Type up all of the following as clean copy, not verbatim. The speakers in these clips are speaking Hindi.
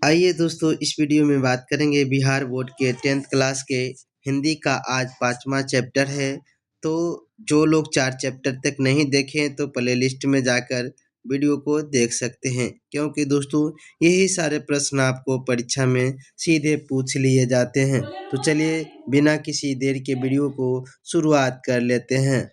आइए दोस्तों, इस वीडियो में बात करेंगे बिहार बोर्ड के 10th क्लास के हिंदी का आज 5वां चैप्टर है। तो जो लोग 4 चैप्टर तक नहीं देखे हैं तो प्लेलिस्ट में जाकर वीडियो को देख सकते हैं, क्योंकि दोस्तों यही सारे प्रश्न आपको परीक्षा में सीधे पूछ लिए जाते हैं। तो चलिए बिना किसी देर के वीडियो को शुरुआत कर लेते हैं।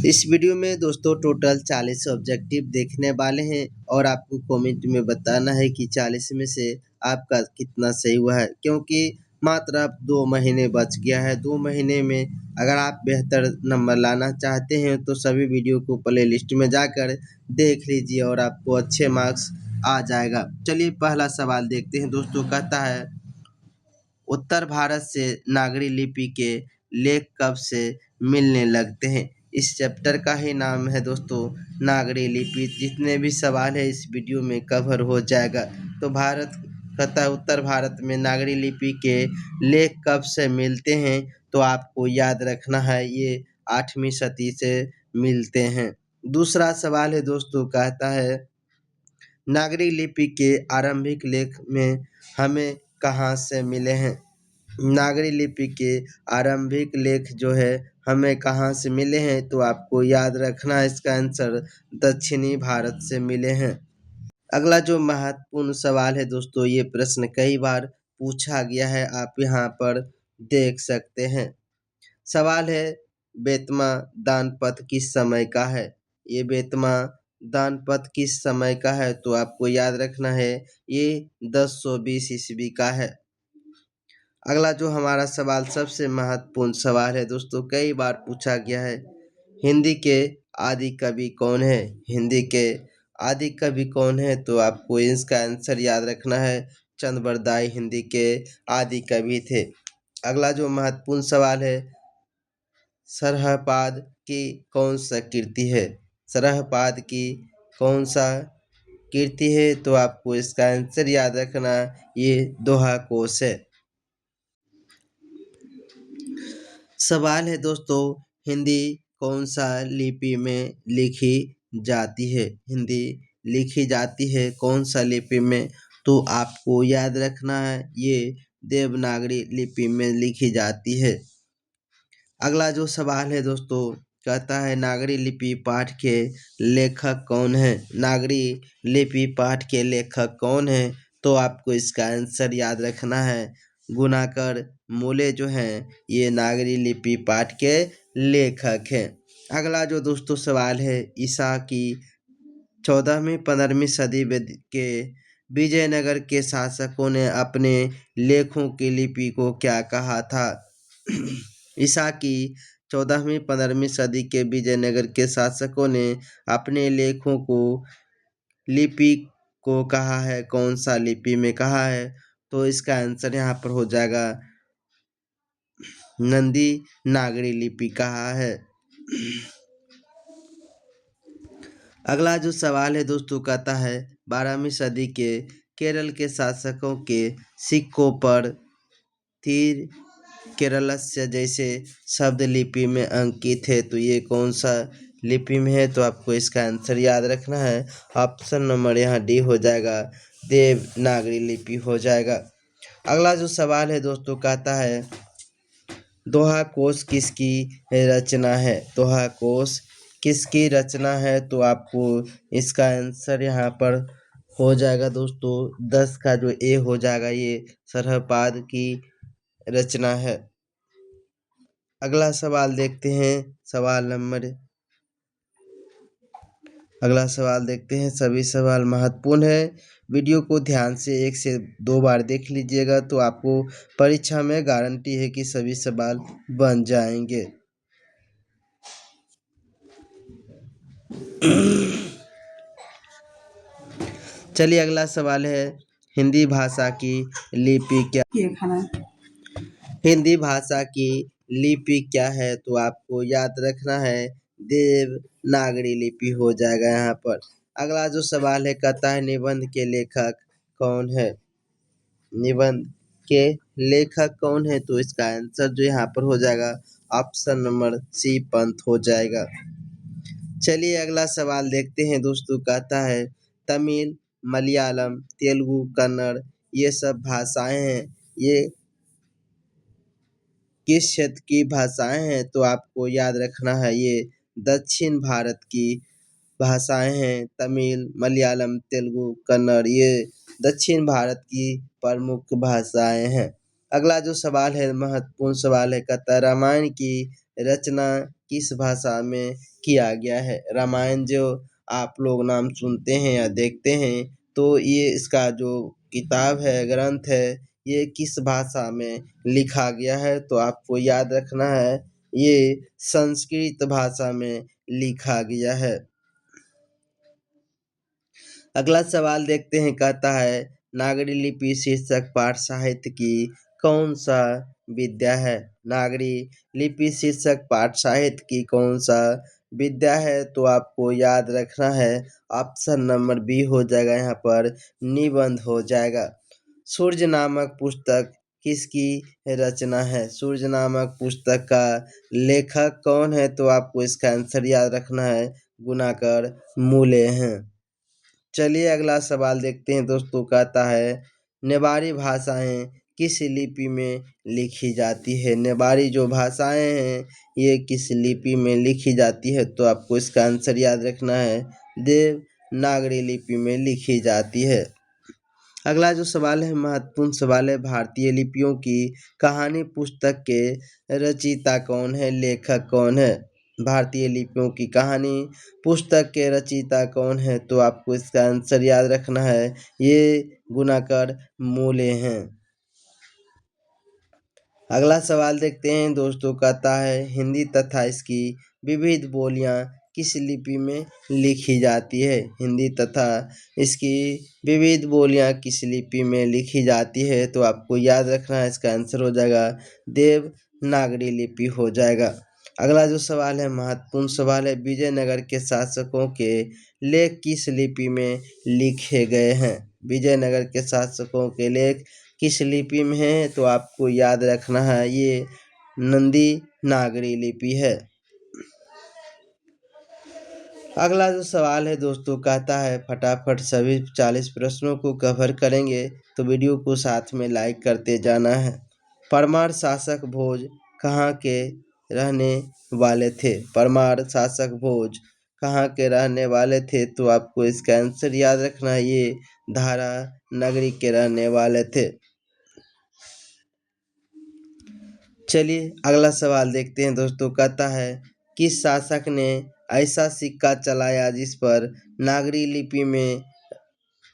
इस वीडियो में दोस्तों टोटल 40 ऑब्जेक्टिव देखने वाले हैं और आपको कमेंट में बताना है कि 40 में से आपका कितना सही हुआ है, क्योंकि मात्र अब 2 महीने बच गया है। 2 महीने में अगर आप बेहतर नंबर लाना चाहते हैं तो सभी वीडियो को प्ले लिस्ट में जाकर देख लीजिए और आपको अच्छे मार्क्स आ जाएगा। चलिए पहला सवाल देखते हैं दोस्तों। कहता है, उत्तर भारत से नागरी लिपि के लेख कब से मिलने लगते हैं। इस चैप्टर का ही नाम है दोस्तों नागरी लिपि। जितने भी सवाल है इस वीडियो में कवर हो जाएगा। तो भारत कहता है उत्तर भारत में नागरी लिपि के लेख कब से मिलते हैं, तो आपको याद रखना है ये 8वीं सदी से मिलते हैं। दूसरा सवाल है दोस्तों, कहता है नागरी लिपि के आरंभिक लेख में हमें कहाँ से मिले हैं। नागरी लिपि के आरंभिक लेख जो है हमें कहाँ से मिले हैं, तो आपको याद रखना है इसका आंसर दक्षिणी भारत से मिले हैं। अगला जो महत्वपूर्ण सवाल है दोस्तों, ये प्रश्न कई बार पूछा गया है, आप यहाँ पर देख सकते हैं। सवाल है, बेतमा दानपत्र किस समय का है। ये बेतमा दानपत्र किस समय का है, तो आपको याद रखना है ये 1020 ईस्वी का है। अगला जो हमारा सवाल सबसे महत्वपूर्ण सवाल है दोस्तों, कई बार पूछा गया है, हिंदी के आदि कवि कौन है। हिंदी के आदि कवि कौन है, तो आपको इसका आंसर याद रखना है चंद बरदाई हिंदी के आदि कवि थे। अगला जो महत्वपूर्ण सवाल है, सरहपाद की कौन सा कृति है। सरहपाद की कौन सा कृति है, तो आपको इसका आंसर याद रखना ये दोहा कोश है। सवाल है दोस्तों, हिंदी कौन सा लिपि में लिखी जाती है। हिंदी लिखी जाती है कौन सा लिपि में, तो आपको याद रखना है ये देवनागरी लिपि में लिखी जाती है। अगला जो सवाल है दोस्तों, कहता है नागरी लिपि पाठ के लेखक कौन है। नागरी लिपि पाठ के लेखक कौन है, तो आपको इसका आंसर याद रखना है गुणाकर मोले जो हैं ये नागरी लिपि पाठ के लेखक हैं। अगला जो दोस्तों सवाल है, ईसा की 14वीं 15वीं सदी के विजयनगर के शासकों ने अपने लेखों की लिपि को क्या कहा था। ईसा की 14वीं 15वीं सदी के विजयनगर के शासकों ने अपने लेखों को लिपि को कहा है, कौन सा लिपि में कहा है, तो इसका आंसर यहाँ पर हो जाएगा नंदी नागरी लिपि कहा है। अगला जो सवाल है दोस्तों, कहता है 12वीं सदी के केरल के शासकों के सिक्कों पर तीर केरलस्य जैसे शब्द लिपि में अंकित है, तो ये कौन सा लिपि में है, तो आपको इसका आंसर याद रखना है ऑप्शन नंबर यहाँ डी हो जाएगा, देवनागरी लिपि हो जाएगा। अगला जो सवाल है दोस्तों, कहता है दोहा कोश किसकी रचना है। दोहा कोश किसकी रचना है, तो आपको इसका आंसर यहाँ पर हो जाएगा दोस्तों 10 का जो ए हो जाएगा, ये सरहपाद की रचना है। अगला सवाल देखते हैं, अगला सवाल देखते हैं। सभी सवाल महत्वपूर्ण है, वीडियो को ध्यान से 1 से 2 बार देख लीजिएगा, तो आपको परीक्षा में गारंटी है कि सभी सवाल बन जाएंगे। चलिए अगला सवाल है, हिंदी भाषा की लिपि क्या। हिंदी भाषा की लिपि क्या है, तो आपको याद रखना है देवनागरी लिपि हो जाएगा यहाँ पर। अगला जो सवाल है, कहता है निबंध के लेखक कौन है। निबंध के लेखक कौन है, तो इसका आंसर जो यहाँ पर हो जाएगा ऑप्शन नंबर सी पंत हो जाएगा। चलिए अगला सवाल देखते हैं दोस्तों, कहता है तमिल मलयालम, तेलुगु, कन्नड़ ये सब भाषाएं हैं। ये किस क्षेत्र की भाषाएं हैं तो आपको याद रखना है ये दक्षिण भारत की भाषाएं हैं। तमिल, मलयालम, तेलुगु, कन्नड़ ये दक्षिण भारत की प्रमुख भाषाएं हैं। अगला जो सवाल है महत्वपूर्ण सवाल है, कहता है रामायण की रचना किस भाषा में किया गया है। रामायण जो आप लोग नाम सुनते हैं या देखते हैं तो ये इसका जो किताब है, ग्रंथ है, ये किस भाषा में लिखा गया है तो आपको याद रखना है ये संस्कृत भाषा में लिखा गया है। अगला सवाल देखते हैं, कहता है नागरी लिपि शीर्षक पाठ साहित्य की कौन सा विद्या है। नागरी लिपि शीर्षक पाठ साहित्य की कौन सा विद्या है तो आपको याद रखना है ऑप्शन नंबर बी हो जाएगा, यहाँ पर निबंध हो जाएगा। सूर्य नामक पुस्तक किसकी रचना है। सूर्य नामक पुस्तक का लेखक कौन है तो आपको इसका आंसर याद रखना है गुणाकर मूले हैं। चलिए अगला सवाल देखते हैं दोस्तों, कहता है नेवारी भाषाएं किस लिपि में लिखी जाती है। नेवारी जो भाषाएं हैं ये किस लिपि में लिखी जाती है तो आपको इसका आंसर याद रखना है देवनागरी लिपि में लिखी जाती है। अगला जो सवाल है महत्वपूर्ण सवाल है, भारतीय लिपियों की कहानी पुस्तक के रचयिता कौन है, लेखक कौन है। भारतीय लिपियों की कहानी पुस्तक के रचयिता कौन है तो आपको इसका आंसर याद रखना है ये गुणाकर मूले हैं। अगला सवाल देखते हैं दोस्तों, कहता है हिंदी तथा इसकी विविध बोलियां किस लिपि में लिखी जाती है। हिंदी तथा इसकी विविध बोलियां किस लिपि में लिखी जाती है तो आपको याद रखना है इसका आंसर हो जाएगा देवनागरी लिपि हो जाएगा। अगला जो सवाल है महत्वपूर्ण सवाल है, विजयनगर के शासकों के लेख किस लिपि में लिखे गए हैं। विजयनगर के शासकों के लेख किस लिपि में है तो आपको याद रखना है ये नंदी नागरी लिपि है। अगला जो सवाल है दोस्तों, कहता है फटाफट सभी 40 प्रश्नों को कवर करेंगे तो वीडियो को साथ में लाइक करते जाना है। परमार शासक भोज कहाँ के रहने वाले थे। परमार शासक भोज कहाँ के रहने वाले थे तो आपको इसका आंसर याद रखना है ये धारा नगरी के रहने वाले थे। चलिए अगला सवाल देखते हैं दोस्तों, कहता है किस शासक ने ऐसा सिक्का चलाया जिस पर नागरी लिपि में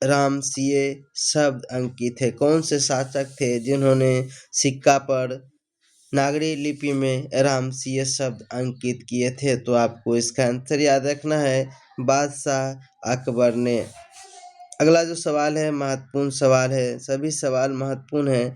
रामसिए शब्द अंकित है। कौन से शासक थे जिन्होंने सिक्का पर नागरी लिपि में रामसिए शब्द अंकित किए थे तो आपको इसका आंसर याद रखना है बादशाह अकबर ने। अगला जो सवाल है महत्वपूर्ण सवाल है, सभी सवाल महत्वपूर्ण हैं।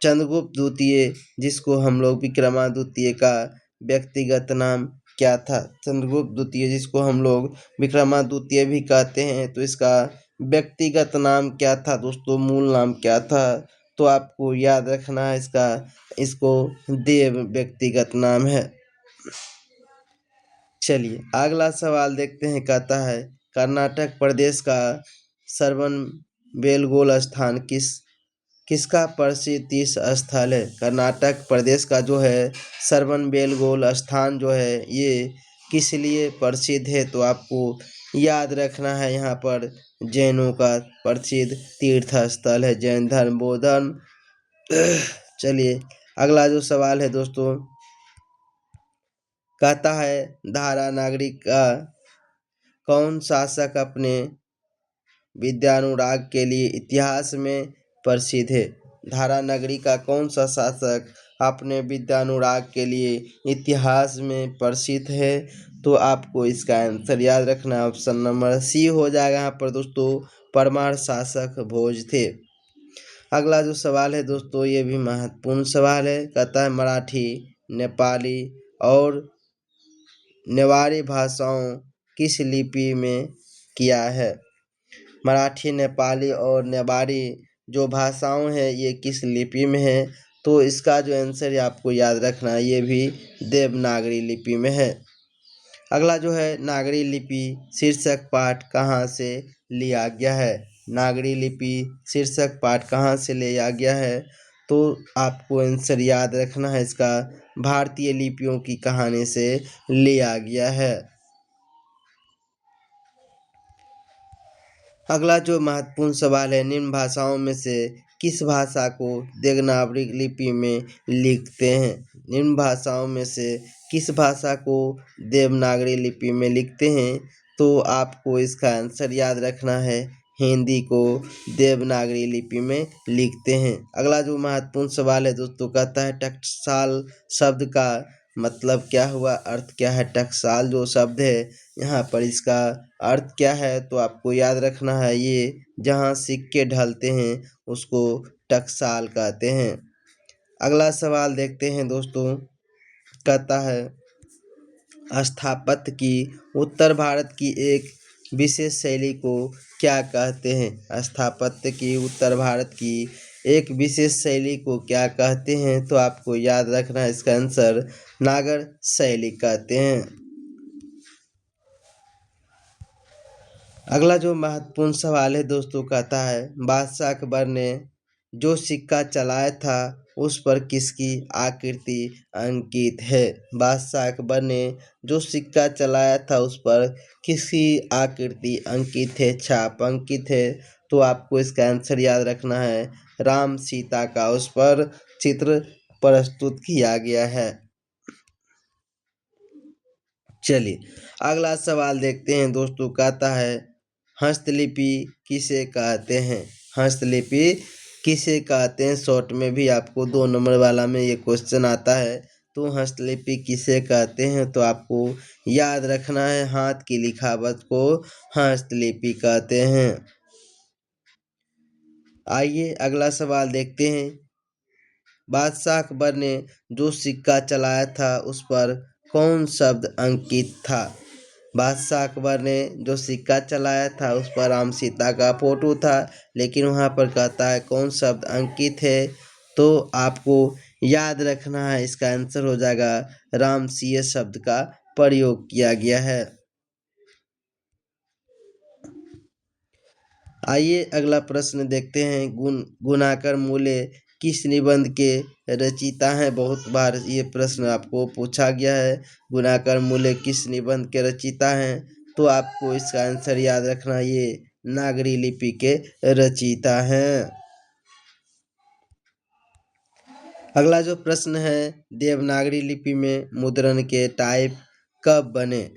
चंद्रगुप्त द्वितीय जिसको हम लोग विक्रमादित्य का व्यक्तिगत नाम क्या था। चंद्रगुप्त द्वितीय जिसको हम लोग विक्रमादित्य भी कहते हैं तो इसका व्यक्तिगत नाम क्या था दोस्तों, मूल नाम क्या था तो आपको याद रखना है इसको देव व्यक्तिगत नाम है। चलिए अगला सवाल देखते हैं, कहता है कर्नाटक प्रदेश का श्रवणबेलगोला स्थान किसका प्रसिद्ध तीर्थ स्थल है। कर्नाटक प्रदेश का जो है श्रवणबेलगोला स्थान जो है ये किस लिए प्रसिद्ध है तो आपको याद रखना है यहाँ पर जैनों का प्रसिद्ध तीर्थ स्थल है, जैन धर्म बौद्ध धर्म। चलिए अगला जो सवाल है दोस्तों, कहता है धारा नागरिक का कौन शासक अपने विद्यानुराग के लिए इतिहास में प्रसिद्ध है। धारा नगरी का कौन सा शासक अपने विद्यानुराग के लिए इतिहास में प्रसिद्ध है तो आपको इसका आंसर याद रखना ऑप्शन नंबर सी हो जाएगा। यहाँ पर दोस्तों परमार शासक भोज थे। अगला जो सवाल है दोस्तों ये भी महत्वपूर्ण सवाल है, कहता है मराठी, नेपाली और नेवारी भाषाओं किस लिपि में किया है। मराठी, नेपाली और नेवारी जो भाषाओं हैं ये किस लिपि में है तो इसका जो आंसर है आपको याद रखना है ये भी देवनागरी लिपि में है। अगला जो है नागरी लिपि शीर्षक पाठ कहाँ से लिया गया है? नागरी लिपि शीर्षक पाठ कहाँ से लिया गया है? तो आपको आंसर याद रखना है इसका, भारतीय लिपियों की कहानी से लिया गया है। अगला जो महत्वपूर्ण सवाल है, निम्न भाषाओं में से किस भाषा को देवनागरी लिपि में लिखते हैं? निम्न भाषाओं में से किस भाषा को देवनागरी लिपि में लिखते हैं? तो आपको इसका आंसर याद रखना है, हिंदी को देवनागरी लिपि में लिखते हैं। अगला जो महत्वपूर्ण सवाल है दोस्तों, कहता है टकसाल शब्द का मतलब क्या हुआ, अर्थ क्या है? टकसाल जो शब्द है यहाँ पर इसका अर्थ क्या है? तो आपको याद रखना है, ये जहाँ सिक्के ढलते हैं उसको टकसाल कहते हैं। अगला सवाल देखते हैं दोस्तों, कहता है स्थापत्य की उत्तर भारत की एक विशेष शैली को क्या कहते हैं? स्थापत्य की उत्तर भारत की एक विशेष शैली को क्या कहते हैं? तो आपको याद रखना है, इसका आंसर नागर शैली कहते हैं। अगला जो महत्वपूर्ण सवाल है दोस्तों, कहता है बादशाह अकबर ने जो सिक्का चलाया था उस पर किसकी आकृति अंकित है? बादशाह अकबर ने जो सिक्का चलाया था उस पर किसकी आकृति अंकित है, छाप अंकित है? तो आपको इसका आंसर याद रखना है, राम सीता का उस पर चित्र प्रस्तुत किया गया है। चलिए अगला सवाल देखते हैं दोस्तों, कहता है हस्तलिपि किसे कहते हैं? हस्तलिपि किसे कहते हैं? शॉर्ट में भी आपको 2 नंबर वाला में ये क्वेश्चन आता है। तो हस्तलिपि किसे कहते हैं? तो आपको याद रखना है, हाथ की लिखावट को हस्तलिपि कहते हैं। आइए अगला सवाल देखते हैं, बादशाह अकबर ने जो सिक्का चलाया था उस पर कौन शब्द अंकित था? बादशाह अकबर ने जो सिक्का चलाया था उस पर राम सीता का फोटो था, लेकिन वहाँ पर कहता है कौन शब्द अंकित है? तो आपको याद रखना है, इसका आंसर हो जाएगा रामसिंह शब्द का प्रयोग किया गया है। आइए अगला प्रश्न देखते हैं, गुणाकर मूल्य किस निबंध के रचयिता हैं? बहुत बार ये प्रश्न आपको पूछा गया है, गुणाकर मूल्य किस निबंध के रचयिता हैं? तो आपको इसका आंसर याद रखना, ये नागरी लिपि के रचयिता हैं। अगला जो प्रश्न है, देवनागरी लिपि में मुद्रण के टाइप कब बने?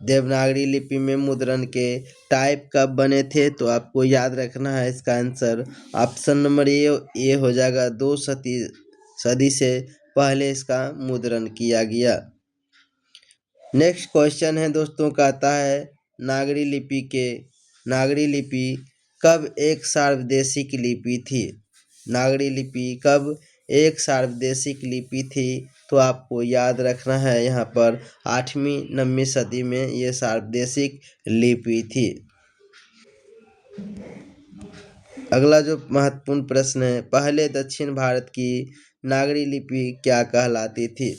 देवनागरी लिपि में मुद्रण के टाइप कब बने थे? तो आपको याद रखना है, इसका आंसर ऑप्शन नंबर ए हो जाएगा, 2 सदी से पहले इसका मुद्रण किया गया। नेक्स्ट क्वेश्चन है दोस्तों, कहता है नागरी लिपि कब एक सार्वदेशिक लिपि थी? नागरी लिपि कब एक सार्वदेशिक लिपि थी? तो आपको याद रखना है, यहाँ पर 8वीं 9वीं सदी में ये सार्वदेशिक लिपि थी। अगला जो महत्वपूर्ण प्रश्न है, पहले दक्षिण भारत की नागरी लिपि क्या कहलाती थी?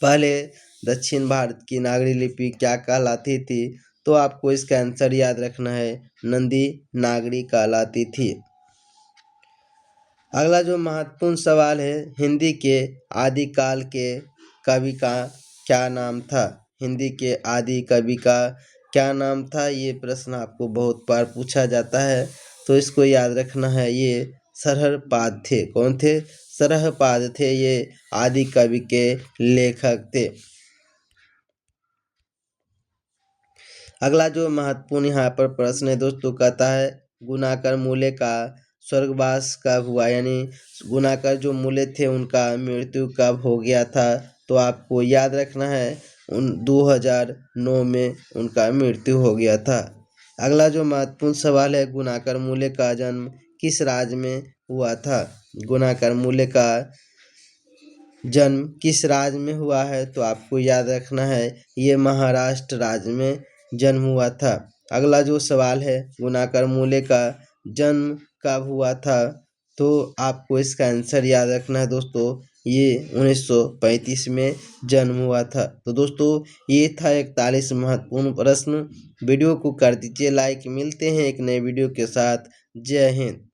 पहले दक्षिण भारत की नागरी लिपि क्या कहलाती थी? तो आपको इसका आंसर याद रखना है, नंदी नागरी कहलाती थी। अगला जो महत्वपूर्ण सवाल है, हिंदी के आदिकाल के कवि का क्या नाम था? हिंदी के आदि कवि का क्या नाम था? ये प्रश्न आपको बहुत बार पूछा जाता है, तो इसको याद रखना है, ये सरहरपाद थे। कौन थे? सरहरपाद थे, ये आदि कवि के लेखक थे। अगला जो महत्वपूर्ण यहाँ पर प्रश्न है दोस्तों, कहता है गुणाकर मूल्य का स्वर्गवास कब हुआ? यानी गुणाकर जो मूल्य थे उनका मृत्यु कब हो गया था? तो आपको याद रखना है, 2009 में उनका मृत्यु हो गया था। अगला जो महत्वपूर्ण सवाल है, गुणाकर मूल्य का जन्म किस राज्य में हुआ था? गुणाकर मूल्य का जन्म किस राज्य में हुआ है? तो आपको याद रखना है, ये महाराष्ट्र राज्य में जन्म हुआ था। अगला जो सवाल है, गुणाकर मूल्य का जन्म कब हुआ था? तो आपको इसका आंसर याद रखना है दोस्तों, ये 1935 में जन्म हुआ था। तो दोस्तों ये था 41 महत्वपूर्ण प्रश्न। वीडियो को कर दीजिए लाइक। मिलते हैं एक नए वीडियो के साथ। जय हिंद।